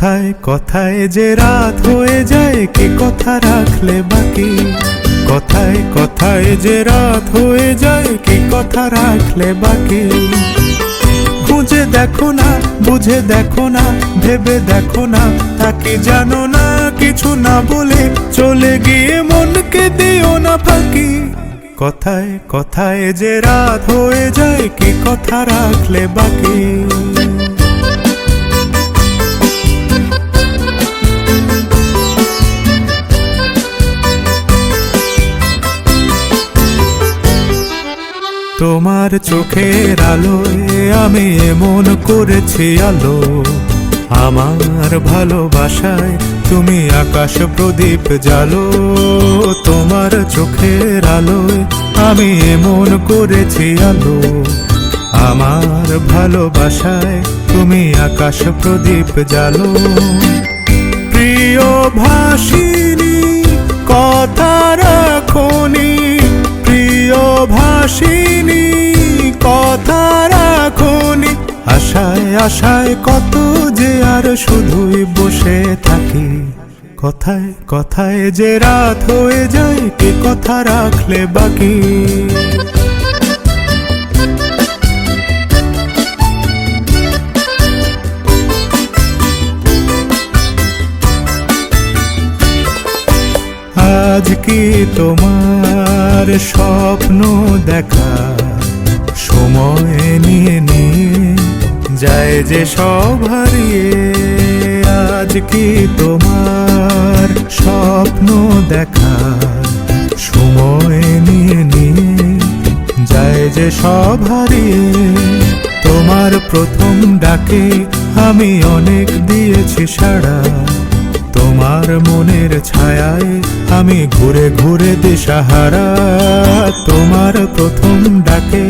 কথায় কথায় যে রাত হয়ে যায়, কি কথা রাখলে বাকি। কথায় কথায় যে রাত হয়ে যায়, কি কথা রাখলে বাকি। খুঁজে দেখো না, বুঝে দেখো না, ভেবে দেখো না, তাকে জানো না, কিছু না বলে চলে গিয়ে মনকে দিও না ফাঁকি। কথায় কথায় যে রাত হয়ে যায়, কি কথা রাখলে বাকি। তোমার চোখের আলোয় আমি এমন করেছি আলো, আমার ভালোবাসায় তুমি আকাশ প্রদীপ জ্বালো। তোমার চোখের আলোয় আমি এমন করেছি আলো, আমার ভালোবাসায় তুমি আকাশ প্রদীপ জ্বালো। প্রিয় ভাষিনী কথা রাখোনি, প্রিয় ভাষিনী কথা রাখোনি। আশায় আশায় কত যে আর শুধুই বসে থাকি। কথায় কথায় যে রাত হয়ে যায়, কি কথা রাখলে বাকি। আজ কি তোমার স্বপ্ন দেখা সময় নিয়ে নিয়ে যায় যে সব হারিয়ে। আজ কি তোমার স্বপ্ন দেখা সময় নিয়ে নিয়ে যায় যে সব হারিয়ে। তোমার প্রথম ডাকে আমি অনেক দিয়েছি সাড়া, তোমার মনের ছায়ায় আমি ঘুরে ঘুরে দিশাহারা। তোমার প্রথম ডাকে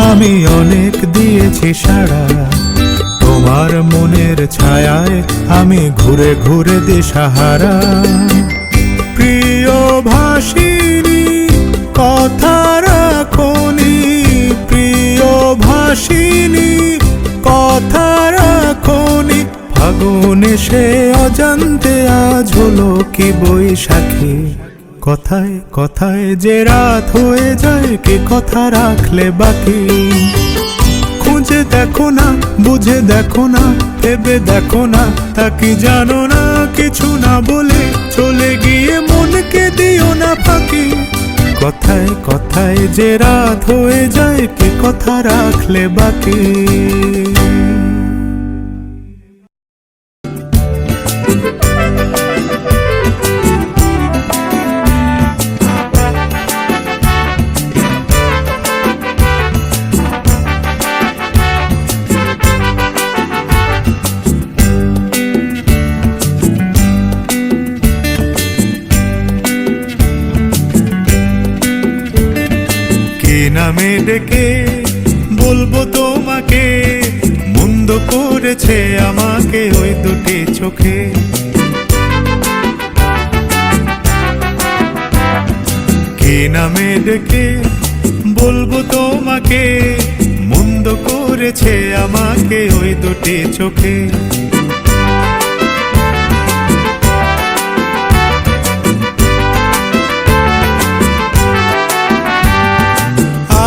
আমি অনেক দিয়েছি সাড়া, তোমার মনের ছায়ায় আমি ঘুরে ঘুরে দিশাহারা। প্রিয় ভাষিনী কথা রাখোনি, প্রিয় ভাষিনী কথা রাখোনি। ফাগুন এসে অজান্তে আজ হলো কি বৈশাখী। কথায় কথায় যে রাত হয়ে যায়, কি কথা রাখলে বাকি। খুঁজে দেখো না, বুঝে দেখো না, ভেবে দেখো না, তাকে জানো না, কিছু না বলে চলে গিয়ে মনকে দিও না ফাঁকি। কথায় কথায় যে রাত হয়ে যায়, কি কথা রাখলে বাকি। নামে ডেকে বলবো তোমাকে, মন্দ করেছে আমাকে ওই দুটি চোখে। কি নামে ডেকে বলবো তোমাকে, মন্দ করেছে আমাকে ওই দুটি চোখে।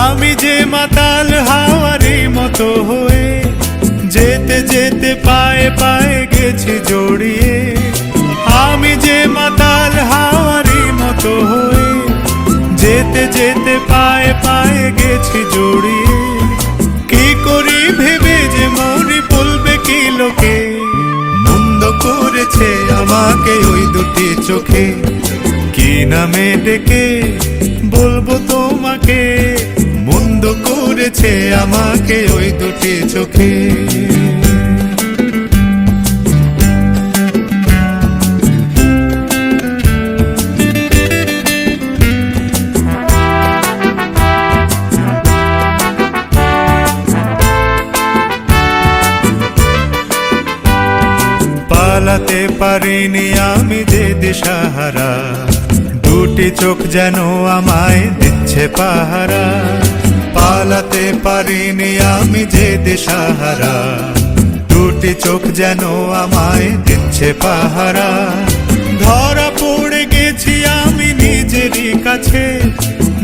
আমি যে মাতাল হাওয়ারি মতো হয়ে যেতে যেতে পায়ে পায়ে গেছি জড়িয়ে। আমি যে মাতাল হাওয়ারি মতো হয়ে যেতে যেতে পায়ে পায়ে গেছি জড়িয়ে। কি করি ভেবে যে মনে বলবে কি লোকে, মন্দ করেছে আমাকে ওই দুটি চোখে। কি নামে ডেকে বলবো তোমাকে, মন্দ করেছে আমাকে ওই দুটি চোখে। পারিনি আমি যে দিশাহারা, দুটি চোখ যেন আমায় দিচ্ছে পাহারা। পালাতে পারিনি আমি যে দিশাহারা, দুটি চোখ যেন আমায় দিচ্ছে পাহারা। ধরা পড়ে গেছি আমি নিজেরই কাছে,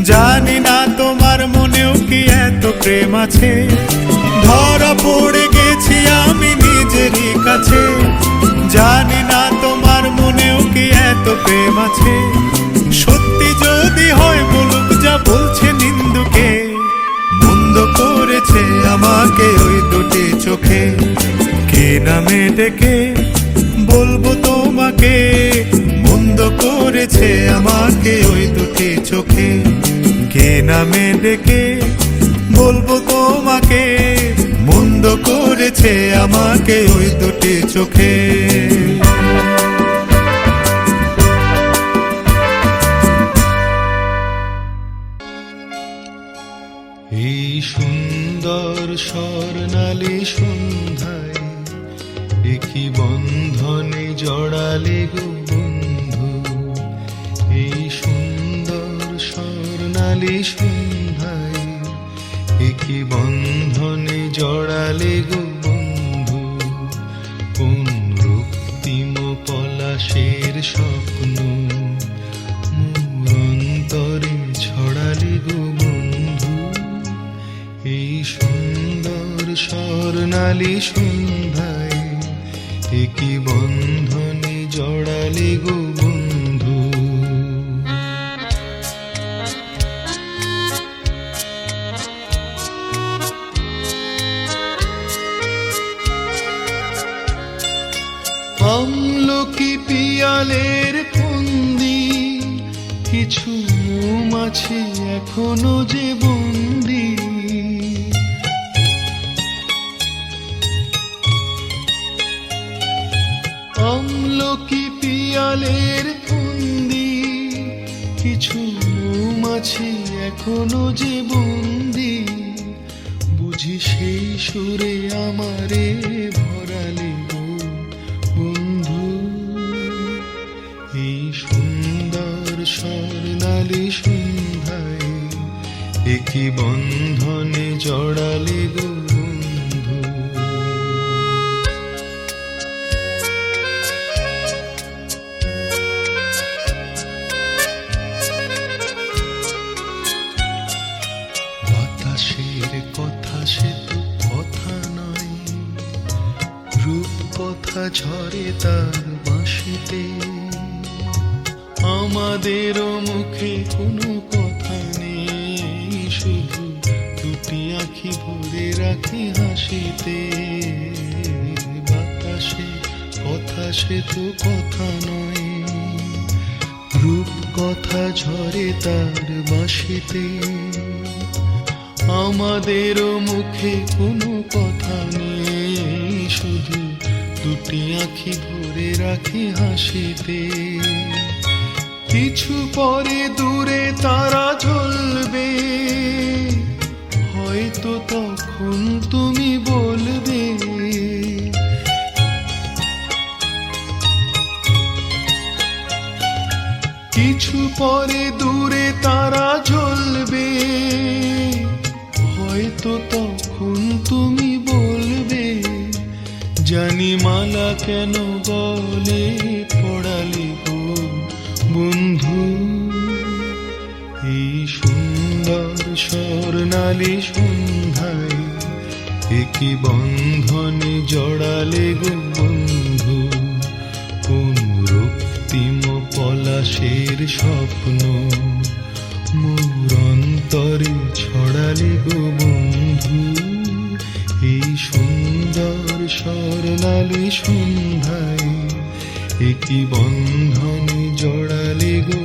জানি না তোমার মনেও কি এত প্রেম আছে। ধরা পড়ে গেছি আমি নিজেরই কাছে, জানি না তোমার মনেও কি এত প্রেম আছে। সত্যি যদি হয় বলুক যা বলছে নিন্দুকে, মন্দ করেছে আমাকে ওই দুটি চোখে। কে নামে ডেকে বলবো তোমাকে, মন্দ করেছে আমাকে ওই দুটি চোখে। কে নামে ডেকে বলবো তোমাকে, মন্দ করেছে আমাকে ওই দুটি চোখে। এই সুন্দর স্বর্ণালী সন্ধ্যায় একই বন্ধনে জড়ালে গো বন্ধু। এই সুন্দর স্বর্ণালী সন্ধ্যায় একই বন্ধনে জড়ালে গো বন্ধু। কোন রক্তিম পলাশের স্বপ্ন মোর অন্তরে ছড়ালে গো বন্ধু। এই সুন্দর স্বর্ণালী সন্ধ্যায় একই বন্ধনে জড়ালে গো বন্ধু। আমলকি পিয়ালের ফন্দি, কিছু মৌমাছি এখনো যে বন্দি। আমলকি পিয়ালের ফন্দি, কিছু মৌমাছি এখনো যে বন্দি। বুঝি সেই সুরে আমারে ভরালে গো বন্ধু। এই সুন্দর স্বর্ণালী সন্ধ্যায় একই বন্ধনে জড়ালে গো বন্ধু। বাতাসের কথা সে তো কথা নয়, রূপ কথা ঝরে তার বাঁশিতে। আমাদেরও মুখে কোনো কথা নেই, শুধু দুটি আঁখি ভরে রাখি হাসিতে। বাতাসে কথা সে তো কথা নয়, রূপ কথা ঝরে তার বাঁশিতে। আমাদেরও মুখে কোনো কথা নেই, শুধু দুটি আঁখি ভরে রাখি হাসিতে। কিছু পরে দূরে তারা জ্বলবে, হয়তো তখন তুমি বলবে। কিছু পরে দূরে তারা জ্বলবে, হয়তো তখন তুমি বলবে। জানি মালা কেন গলে পড়ালে গো বন্ধু। এই সুন্দর স্বর্ণালী সন্ধ্যায় একই বন্ধনে জড়ালে গো বন্ধু। কোন রক্তিম পলাশের স্বপ্ন মোর অন্তরে ছড়ালে গো বন্ধু। এই সুন্দর স্বর্ণালী সন্ধ্যায় একই বন্ধনে জড়ালে গো